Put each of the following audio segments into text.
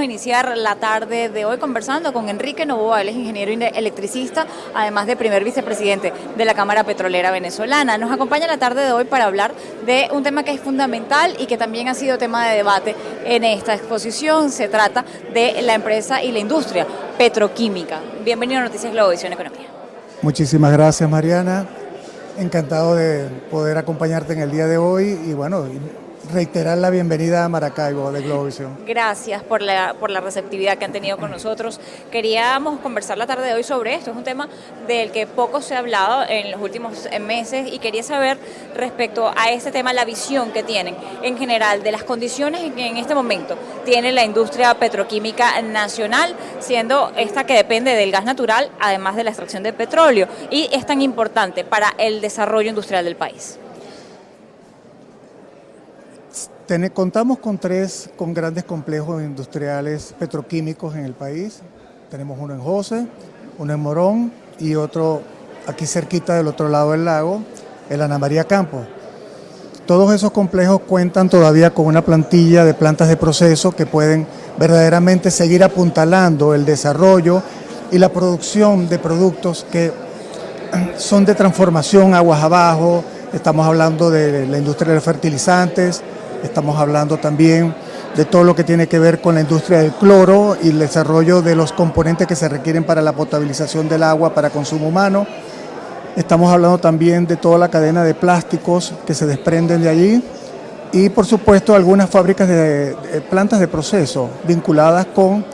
vamos a iniciar la tarde de hoy conversando con Enrique Novoa. Él es ingeniero electricista, además de primer vicepresidente de la Cámara Petrolera Venezolana. Nos acompaña la tarde de hoy para hablar de un tema que es fundamental y que también ha sido tema de debate en esta exposición. Se trata de la empresa y la industria petroquímica. Bienvenido a Noticias Globovisión Economía. Muchísimas gracias, Mariana. Encantado de poder acompañarte en el día de hoy y bueno, reiterar la bienvenida a Maracaibo de Globovisión. Gracias por la receptividad que han tenido con nosotros. Queríamos conversar la tarde de hoy sobre esto. Es un tema del que poco se ha hablado en los últimos meses y quería saber respecto a este tema la visión que tienen en general de las condiciones que en este momento tiene la industria petroquímica nacional, siendo esta que depende del gas natural, además de la extracción de petróleo, y es tan importante para el desarrollo industrial del país. Contamos con grandes complejos industriales petroquímicos en el país. Tenemos uno en José, uno en Morón y otro aquí cerquita del otro lado del lago, el Ana María Campos. Todos esos complejos cuentan todavía con una plantilla de plantas de proceso que pueden verdaderamente seguir apuntalando el desarrollo y la producción de productos que son de transformación aguas abajo. Estamos hablando de la industria de fertilizantes. Estamos hablando también de todo lo que tiene que ver con la industria del cloro y el desarrollo de los componentes que se requieren para la potabilización del agua para consumo humano. Estamos hablando también de toda la cadena de plásticos que se desprenden de allí y por supuesto algunas fábricas de plantas de proceso vinculadas con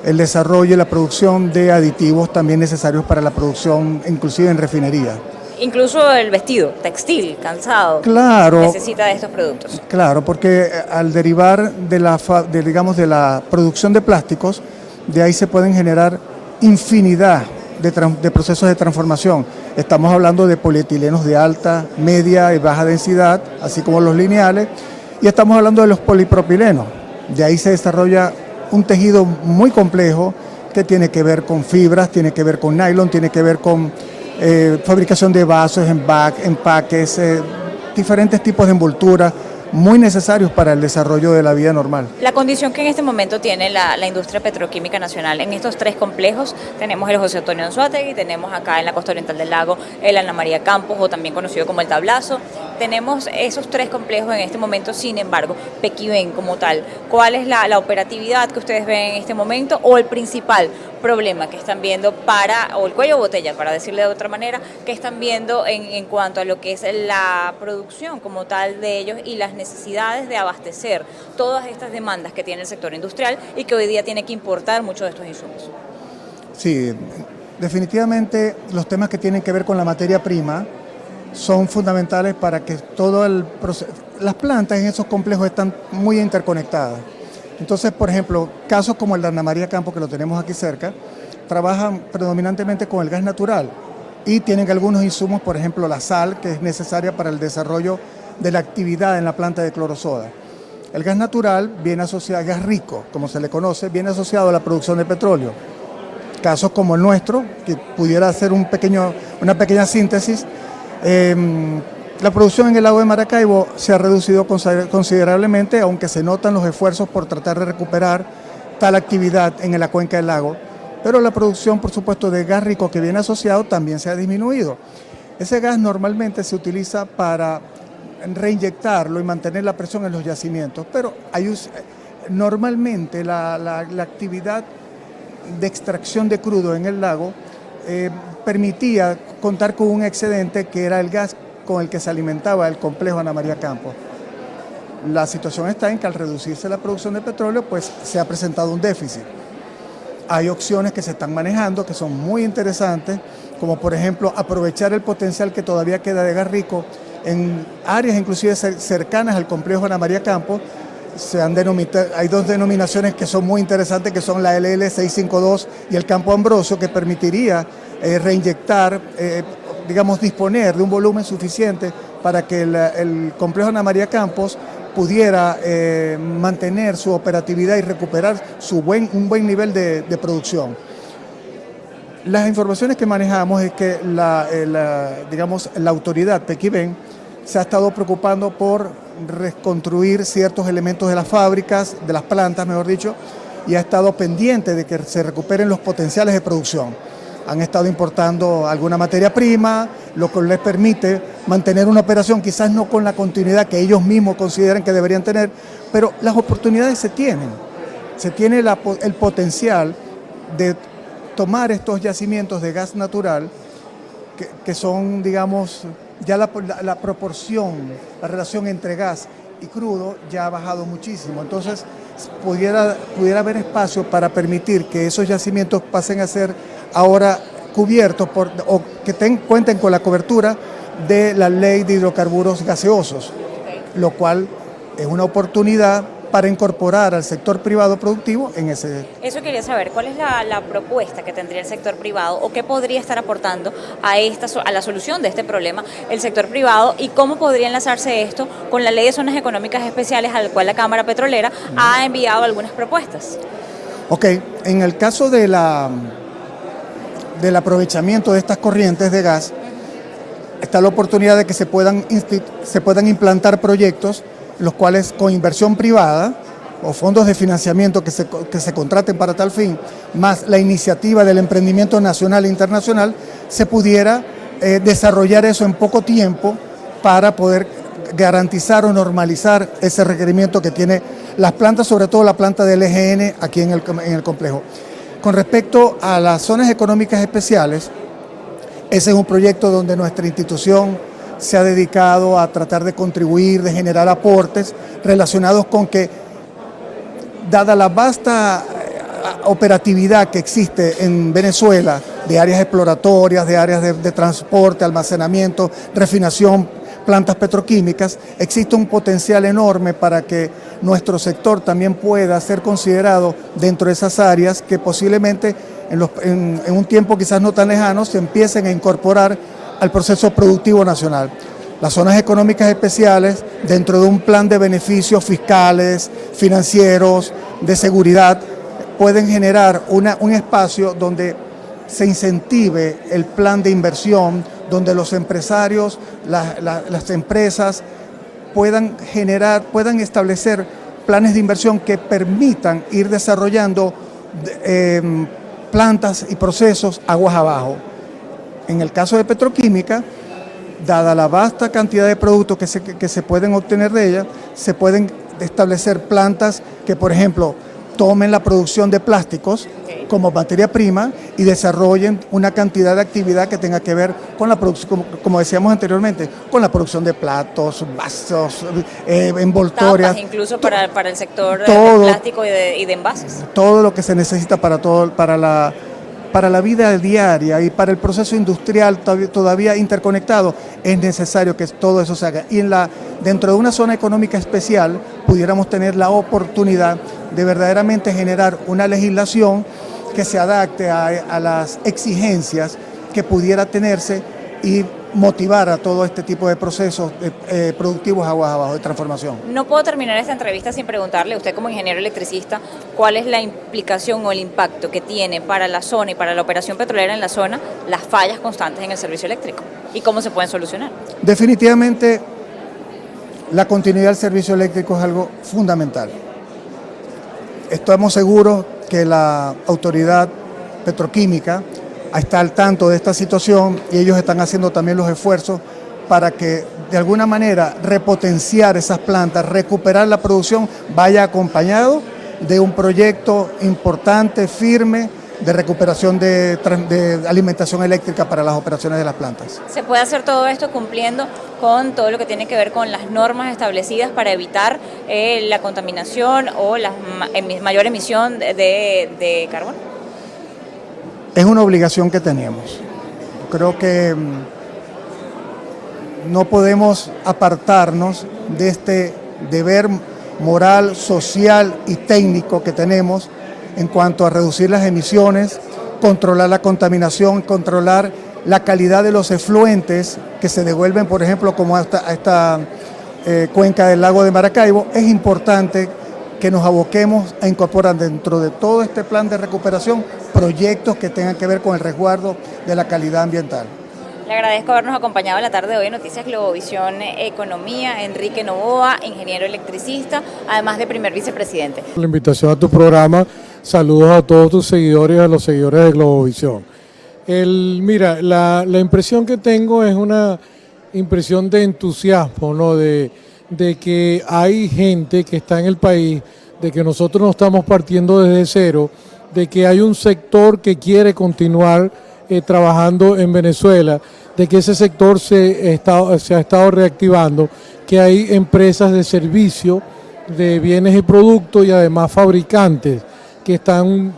el desarrollo y la producción de aditivos también necesarios para la producción inclusive en refinería. Incluso el vestido, textil, calzado, claro, necesita de estos productos. Claro, porque al derivar de la producción de plásticos, de ahí se pueden generar infinidad de procesos de transformación. Estamos hablando de polietilenos de alta, media y baja densidad, así como los lineales, y estamos hablando de los polipropilenos. De ahí se desarrolla un tejido muy complejo que tiene que ver con fibras, tiene que ver con nylon, tiene que ver con fabricación de vasos, empaques, diferentes tipos de envoltura muy necesarios para el desarrollo de la vida normal. La condición que en este momento tiene la industria petroquímica nacional en estos tres complejos, tenemos el José Antonio Anzoátegui, tenemos acá en la costa oriental del lago el Ana María Campos, o también conocido como el Tablazo. Tenemos esos tres complejos en este momento, sin embargo, Pequibén como tal. ¿Cuál es la operatividad que ustedes ven en este momento o el principal problema que están viendo o el cuello de botella, para decirle de otra manera, que están viendo en cuanto a lo que es la producción como tal de ellos y las necesidades de abastecer todas estas demandas que tiene el sector industrial y que hoy día tiene que importar muchos de estos insumos? Sí, definitivamente los temas que tienen que ver con la materia prima son fundamentales para que todo el proceso, las plantas en esos complejos están muy interconectadas. Entonces, por ejemplo, casos como el de Ana María Campos, que lo tenemos aquí cerca, trabajan predominantemente con el gas natural y tienen algunos insumos, por ejemplo, la sal, que es necesaria para el desarrollo de la actividad en la planta de clorosoda. El gas natural viene asociado, gas rico, como se le conoce, viene asociado a la producción de petróleo. Casos como el nuestro, que pudiera hacer una pequeña síntesis, la producción en el lago de Maracaibo se ha reducido considerablemente, aunque se notan los esfuerzos por tratar de recuperar tal actividad en la cuenca del lago, pero la producción, por supuesto, de gas rico que viene asociado también se ha disminuido. Ese gas normalmente se utiliza para reinyectarlo y mantener la presión en los yacimientos, pero normalmente la actividad de extracción de crudo en el lago permitía contar con un excedente que era el gas con el que se alimentaba el complejo Ana María Campos. La situación está en que al reducirse la producción de petróleo, pues se ha presentado un déficit. Hay opciones que se están manejando que son muy interesantes, como por ejemplo aprovechar el potencial que todavía queda de gas rico en áreas inclusive cercanas al complejo Ana María Campos. Hay dos denominaciones que son muy interesantes, que son la LL652 y el Campo Ambrosio, que permitiría reinyectar, disponer de un volumen suficiente para que el complejo Ana María Campos pudiera mantener su operatividad y recuperar un buen nivel de producción. Las informaciones que manejamos es que la autoridad Pequibén se ha estado preocupando por reconstruir ciertos elementos de las fábricas, de las plantas, mejor dicho, y ha estado pendiente de que se recuperen los potenciales de producción. Han estado importando alguna materia prima, lo que les permite mantener una operación, quizás no con la continuidad que ellos mismos consideran que deberían tener, pero las oportunidades se tienen. Se tiene el potencial de tomar estos yacimientos de gas natural, que son, digamos, ya la proporción, la relación entre gas y crudo ya ha bajado muchísimo. Entonces, pudiera haber espacio para permitir que esos yacimientos pasen a ser ahora cubiertos o que cuenten con la cobertura de la ley de hidrocarburos gaseosos, lo cual es una oportunidad para incorporar al sector privado productivo en ese... Eso quería saber, ¿cuál es la propuesta que tendría el sector privado o qué podría estar aportando a la solución de este problema el sector privado y cómo podría enlazarse esto con la ley de zonas económicas especiales a la cual la Cámara Petrolera ha enviado algunas propuestas? Ok, en el caso del aprovechamiento de estas corrientes de gas, está la oportunidad de que se puedan implantar proyectos los cuales con inversión privada o fondos de financiamiento que se contraten para tal fin, más la iniciativa del emprendimiento nacional e internacional, se pudiera desarrollar eso en poco tiempo para poder garantizar o normalizar ese requerimiento que tiene las plantas, sobre todo la planta del EGN aquí en el complejo. Con respecto a las zonas económicas especiales, ese es un proyecto donde nuestra institución se ha dedicado a tratar de contribuir, de generar aportes relacionados con que, dada la vasta operatividad que existe en Venezuela, de áreas exploratorias, de áreas de transporte, almacenamiento, refinación, plantas petroquímicas, existe un potencial enorme para que nuestro sector también pueda ser considerado dentro de esas áreas que posiblemente en un tiempo quizás no tan lejano se empiecen a incorporar al proceso productivo nacional. Las zonas económicas especiales, dentro de un plan de beneficios fiscales, financieros, de seguridad, pueden generar un espacio donde se incentive el plan de inversión, donde los empresarios, las empresas puedan establecer planes de inversión que permitan ir desarrollando plantas y procesos aguas abajo. En el caso de petroquímica, dada la vasta cantidad de productos que se pueden obtener de ella, se pueden establecer plantas que, por ejemplo, tomen la producción de plásticos como materia prima y desarrollen una cantidad de actividad que tenga que ver con la producción, como decíamos anteriormente, con la producción de platos, vasos, envoltorias. Tapas, incluso para el sector de plástico y de envases. Todo lo que se necesita para la vida diaria y para el proceso industrial todavía interconectado, es necesario que todo eso se haga. Y dentro de una zona económica especial pudiéramos tener la oportunidad de verdaderamente generar una legislación que se adapte a las exigencias que pudiera tenerse y motivar a todo este tipo de procesos productivos aguas abajo, de transformación. No puedo terminar esta entrevista sin preguntarle, usted como ingeniero electricista, ¿cuál es la implicación o el impacto que tiene para la zona y para la operación petrolera en la zona las fallas constantes en el servicio eléctrico? ¿Y cómo se pueden solucionar? Definitivamente, la continuidad del servicio eléctrico es algo fundamental. Estamos seguros que la autoridad petroquímica está al tanto de esta situación y ellos están haciendo también los esfuerzos para que de alguna manera repotenciar esas plantas, recuperar la producción, vaya acompañado de un proyecto importante, firme, de recuperación de alimentación eléctrica para las operaciones de las plantas. ¿Se puede hacer todo esto cumpliendo con todo lo que tiene que ver con las normas establecidas para evitar la contaminación o la mayor emisión de carbono? Es una obligación que tenemos. Creo que no podemos apartarnos de este deber moral, social y técnico que tenemos en cuanto a reducir las emisiones, controlar la contaminación, controlar la calidad de los efluentes que se devuelven, por ejemplo, como a esta cuenca del lago de Maracaibo. Es importante que nos aboquemos a incorporar dentro de todo este plan de recuperación proyectos que tengan que ver con el resguardo de la calidad ambiental. Le agradezco habernos acompañado en la tarde de hoy en Noticias Globovisión Economía, Enrique Novoa, ingeniero electricista, además de primer vicepresidente. La invitación a tu programa Saludos a todos tus seguidores, a los seguidores de Globovisión. Mira, la impresión que tengo es una impresión de entusiasmo, ¿no? De que hay gente que está en el país, de que nosotros no estamos partiendo desde cero, de que hay un sector que quiere continuar trabajando en Venezuela, de que ese sector se ha estado reactivando, que hay empresas de servicio, de bienes y productos y además fabricantes que están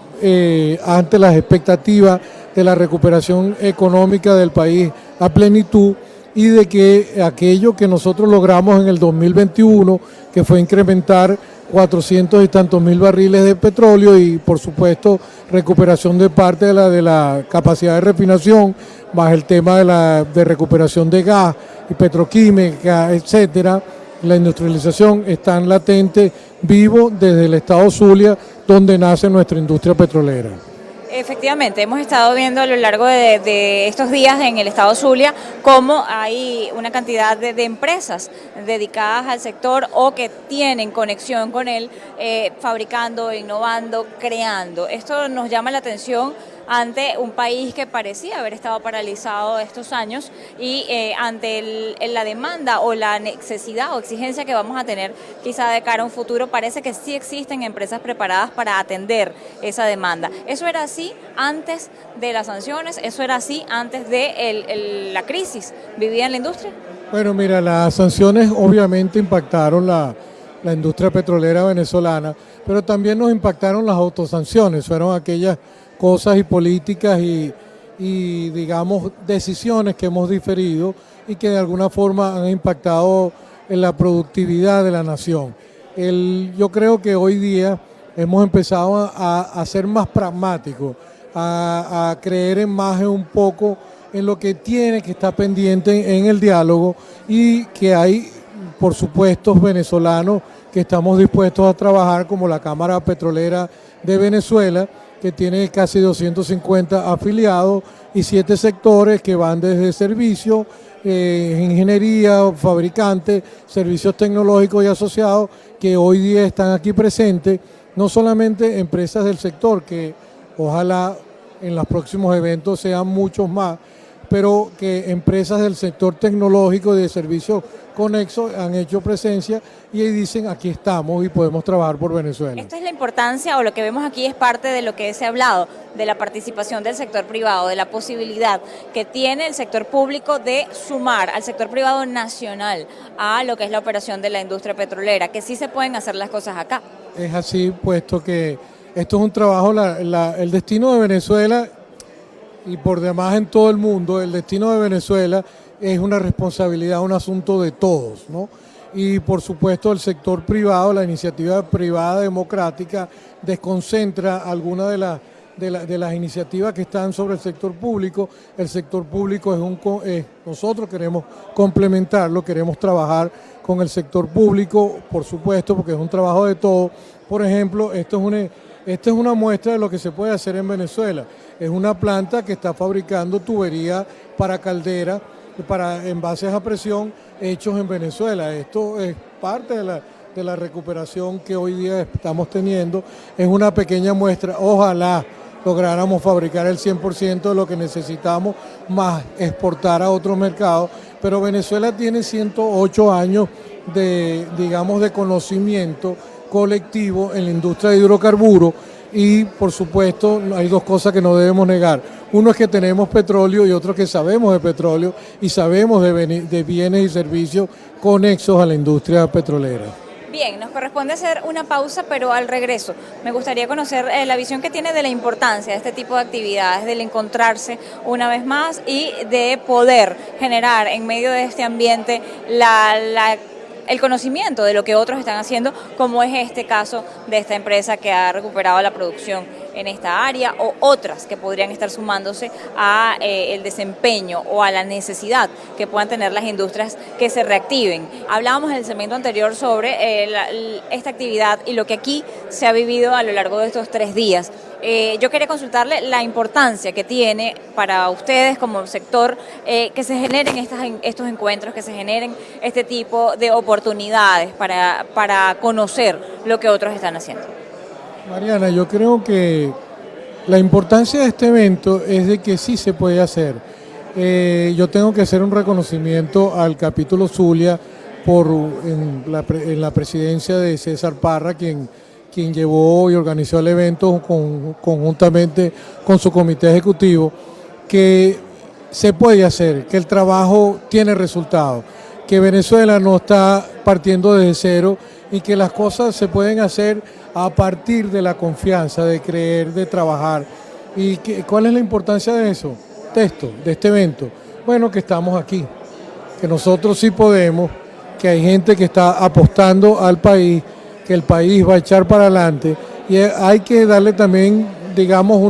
ante las expectativas de la recuperación económica del país a plenitud, y de que aquello que nosotros logramos en el 2021, que fue incrementar 400 y tantos mil barriles de petróleo y por supuesto recuperación de parte de la capacidad de refinación, más el tema de recuperación de gas y petroquímica, etcétera, la industrialización están latente, vivo desde el estado Zulia, donde nace nuestra industria petrolera. Efectivamente, hemos estado viendo a lo largo de estos días en el estado Zulia cómo hay una cantidad de empresas dedicadas al sector o que tienen conexión con él, fabricando, innovando, creando. Esto nos llama la atención ante un país que parecía haber estado paralizado estos años y ante la demanda o la necesidad o exigencia que vamos a tener quizá de cara a un futuro, parece que sí existen empresas preparadas para atender esa demanda. ¿Eso era así antes de las sanciones? ¿Eso era así antes de la crisis vivida en la industria? Bueno, mira, las sanciones obviamente impactaron la industria petrolera venezolana, pero también nos impactaron las autosanciones, fueron aquellas cosas y políticas y digamos decisiones que hemos diferido y que de alguna forma han impactado en la productividad de la nación. Yo creo que hoy día hemos empezado a ser más pragmáticos, a creer más un poco en lo que tiene que estar pendiente en el diálogo, y que hay, por supuesto, venezolanos que estamos dispuestos a trabajar, como la Cámara Petrolera de Venezuela, que tiene casi 250 afiliados y 7 sectores que van desde servicio, ingeniería, fabricantes, servicios tecnológicos y asociados, que hoy día están aquí presentes, no solamente empresas del sector, que ojalá en los próximos eventos sean muchos más, pero que empresas del sector tecnológico y de servicios conexos han hecho presencia y ahí dicen: aquí estamos y podemos trabajar por Venezuela. Esta es la importancia, o lo que vemos aquí es parte de lo que se ha hablado, de la participación del sector privado, de la posibilidad que tiene el sector público de sumar al sector privado nacional a lo que es la operación de la industria petrolera, que sí se pueden hacer las cosas acá. Es así, puesto que esto es un trabajo, el destino de Venezuela, y por demás en todo el mundo, el destino de Venezuela es una responsabilidad, un asunto de todos, ¿no? Y por supuesto el sector privado, la iniciativa privada democrática, desconcentra algunas de las iniciativas que están sobre el sector público. El sector público nosotros queremos complementarlo, queremos trabajar con el sector público, por supuesto, porque es un trabajo de todos. Por ejemplo, esta es una muestra de lo que se puede hacer en Venezuela. Es una planta que está fabricando tubería para caldera, para envases a presión hechos en Venezuela. Esto es parte de la recuperación que hoy día estamos teniendo. Es una pequeña muestra. Ojalá lográramos fabricar el 100% de lo que necesitamos, más exportar a otros mercados. Pero Venezuela tiene 108 años de conocimiento colectivo en la industria de hidrocarburos. Y por supuesto hay dos cosas que no debemos negar. Uno es que tenemos petróleo y otro que sabemos de petróleo y sabemos de bienes y servicios conexos a la industria petrolera. Bien, nos corresponde hacer una pausa, pero al regreso me gustaría conocer la visión que tiene de la importancia de este tipo de actividades, del encontrarse una vez más y de poder generar en medio de este ambiente el conocimiento de lo que otros están haciendo, como es este caso de esta empresa que ha recuperado la producción en esta área, o otras que podrían estar sumándose a el desempeño o a la necesidad que puedan tener las industrias que se reactiven. Hablábamos en el segmento anterior sobre esta actividad y lo que aquí se ha vivido a lo largo de estos 3 días. Yo quería consultarle la importancia que tiene para ustedes como sector que se generen estos encuentros, que se generen este tipo de oportunidades para conocer lo que otros están haciendo. Mariana, yo creo que la importancia de este evento es de que sí se puede hacer. Yo tengo que hacer un reconocimiento al capítulo Zulia en la presidencia de César Parra, quien llevó y organizó el evento conjuntamente con su comité ejecutivo, que se puede hacer, que el trabajo tiene resultados, que Venezuela no está partiendo desde cero y que las cosas se pueden hacer a partir de la confianza, de creer, de trabajar. ¿Y cuál es la importancia de eso? De este evento. Bueno, que estamos aquí, que nosotros sí podemos, que hay gente que está apostando al país, que el país va a echar para adelante y hay que darle también, digamos,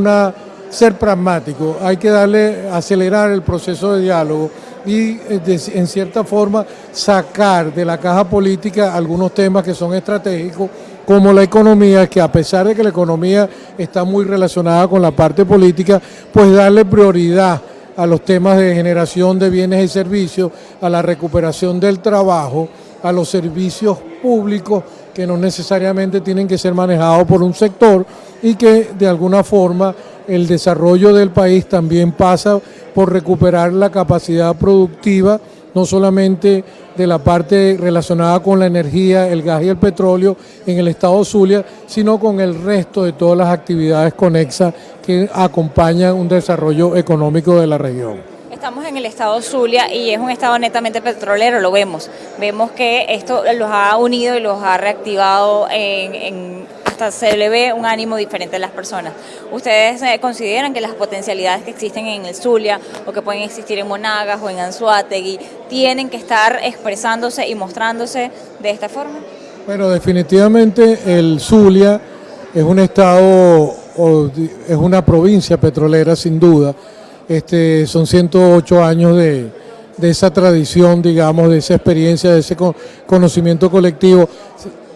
ser pragmático, hay que acelerar el proceso de diálogo y en cierta forma sacar de la caja política algunos temas que son estratégicos, como la economía, que a pesar de que la economía está muy relacionada con la parte política, pues darle prioridad a los temas de generación de bienes y servicios, a la recuperación del trabajo, a los servicios públicos que no necesariamente tienen que ser manejados por un sector y que de alguna forma el desarrollo del país también pasa por recuperar la capacidad productiva, no solamente de la parte relacionada con la energía, el gas y el petróleo en el estado Zulia, sino con el resto de todas las actividades conexas que acompañan un desarrollo económico de la región. Estamos en el estado Zulia y es un estado netamente petrolero, lo vemos. Vemos que esto los ha unido y los ha reactivado hasta se le ve un ánimo diferente a las personas. ¿Ustedes consideran que las potencialidades que existen en el Zulia o que pueden existir en Monagas o en Anzoátegui tienen que estar expresándose y mostrándose de esta forma? Bueno, definitivamente el Zulia es un estado, es una provincia petrolera sin duda. Son 108 años de esa tradición, digamos, de esa experiencia, de ese conocimiento colectivo.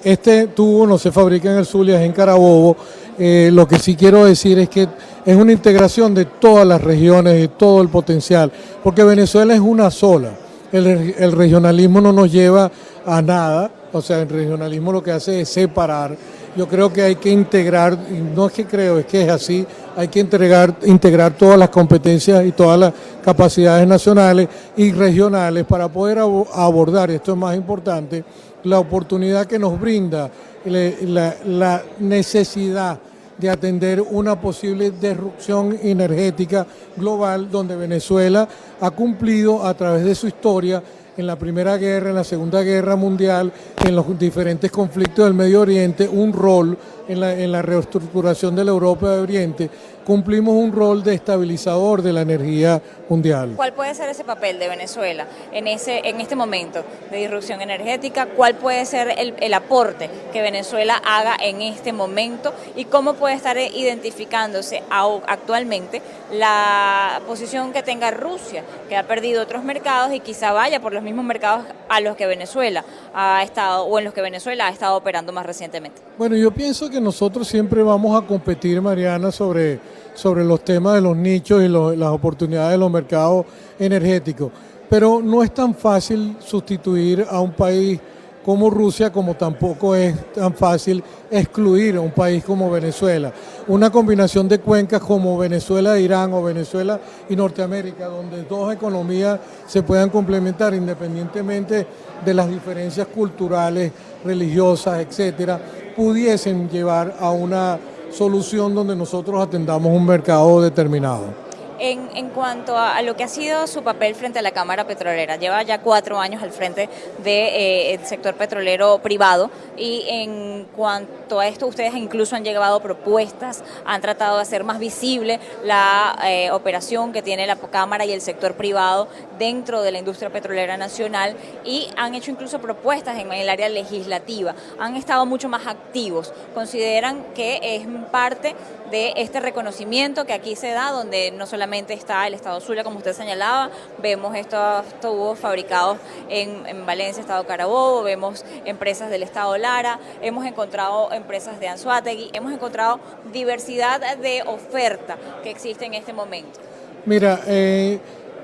Este tubo no se fabrica en el Zulia, es en Carabobo. Lo que sí quiero decir es que es una integración de todas las regiones, de todo el potencial, porque Venezuela es una sola. El regionalismo no nos lleva a nada, o sea, el regionalismo lo que hace es separar. Yo creo que hay que integrar, y no es que creo, es que es así, hay que integrar todas las competencias y todas las capacidades nacionales y regionales para poder abordar, y esto es más importante, la oportunidad que nos brinda la necesidad de atender una posible disrupción energética global donde Venezuela ha cumplido a través de su historia en la Primera Guerra, en la Segunda Guerra Mundial, en los diferentes conflictos del Medio Oriente, un rol en la reestructuración de la Europa de Oriente. Cumplimos un rol de estabilizador de la energía mundial. ¿Cuál puede ser ese papel de Venezuela en este momento de disrupción energética? ¿Cuál puede ser el aporte que Venezuela haga en este momento? ¿Y cómo puede estar identificándose actualmente la posición que tenga Rusia, que ha perdido otros mercados y quizá vaya por los mismos mercados a los que Venezuela ha estado o en los que Venezuela ha estado operando más recientemente? Bueno, yo pienso que nosotros siempre vamos a competir, Mariana, sobre los temas de los nichos y las oportunidades de los mercados energéticos. Pero no es tan fácil sustituir a un país como Rusia, como tampoco es tan fácil excluir a un país como Venezuela. Una combinación de cuencas como Venezuela e Irán o Venezuela y Norteamérica, donde dos economías se puedan complementar independientemente de las diferencias culturales, religiosas, etcétera, pudiesen llevar a una solución donde nosotros atendamos un mercado determinado. En cuanto a lo que ha sido su papel frente a la Cámara Petrolera, lleva ya 4 años al frente del sector petrolero privado y en cuanto a esto ustedes incluso han llevado propuestas, han tratado de hacer más visible la operación que tiene la Cámara y el sector privado dentro de la industria petrolera nacional y han hecho incluso propuestas en el área legislativa, han estado mucho más activos. ¿Consideran que es parte de este reconocimiento que aquí se da, donde no solamente está el estado Zulia, como usted señalaba, vemos estos tubos fabricados en Valencia, estado Carabobo, vemos empresas del estado Lara, hemos encontrado empresas de Anzoátegui, hemos encontrado diversidad de oferta que existe en este momento? Mira,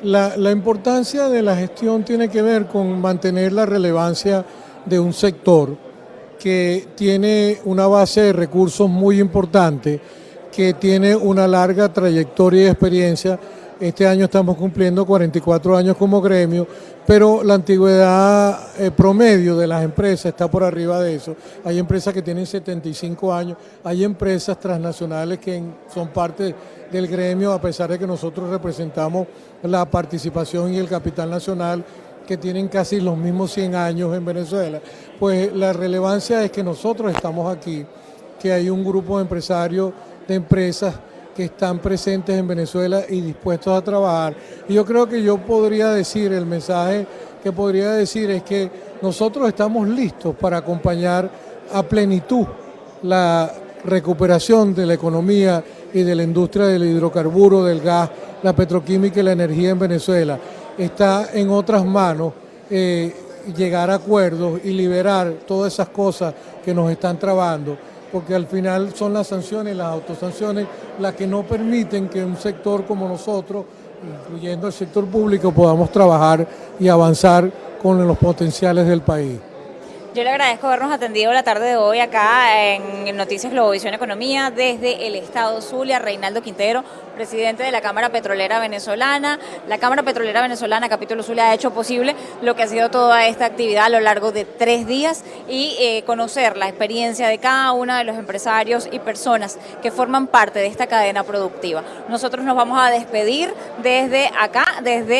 la importancia de la gestión tiene que ver con mantener la relevancia de un sector que tiene una base de recursos muy importante, que tiene una larga trayectoria y experiencia. Este año estamos cumpliendo 44 años como gremio, pero la antigüedad promedio de las empresas está por arriba de eso. Hay empresas que tienen 75 años, hay empresas transnacionales que son parte del gremio, a pesar de que nosotros representamos la participación y el capital nacional, que tienen casi los mismos 100 años en Venezuela. Pues la relevancia es que nosotros estamos aquí, que hay un grupo de empresarios, de empresas que están presentes en Venezuela y dispuestos a trabajar. Y yo creo que yo podría decir, el mensaje que podría decir es que nosotros estamos listos para acompañar a plenitud la recuperación de la economía y de la industria del hidrocarburo, del gas, la petroquímica y la energía en Venezuela. Está en otras manos llegar a acuerdos y liberar todas esas cosas que nos están trabando, porque al final son las sanciones, las autosanciones, las que no permiten que un sector como nosotros, incluyendo el sector público, podamos trabajar y avanzar con los potenciales del país. Yo le agradezco habernos atendido la tarde de hoy acá en Noticias Globovisión Economía desde el Estado Zulia, Reinaldo Quintero, presidente de la Cámara Petrolera Venezolana. La Cámara Petrolera Venezolana, Capítulo Zulia, ha hecho posible lo que ha sido toda esta actividad a lo largo de 3 días y conocer la experiencia de cada uno de los empresarios y personas que forman parte de esta cadena productiva. Nosotros nos vamos a despedir desde acá, desde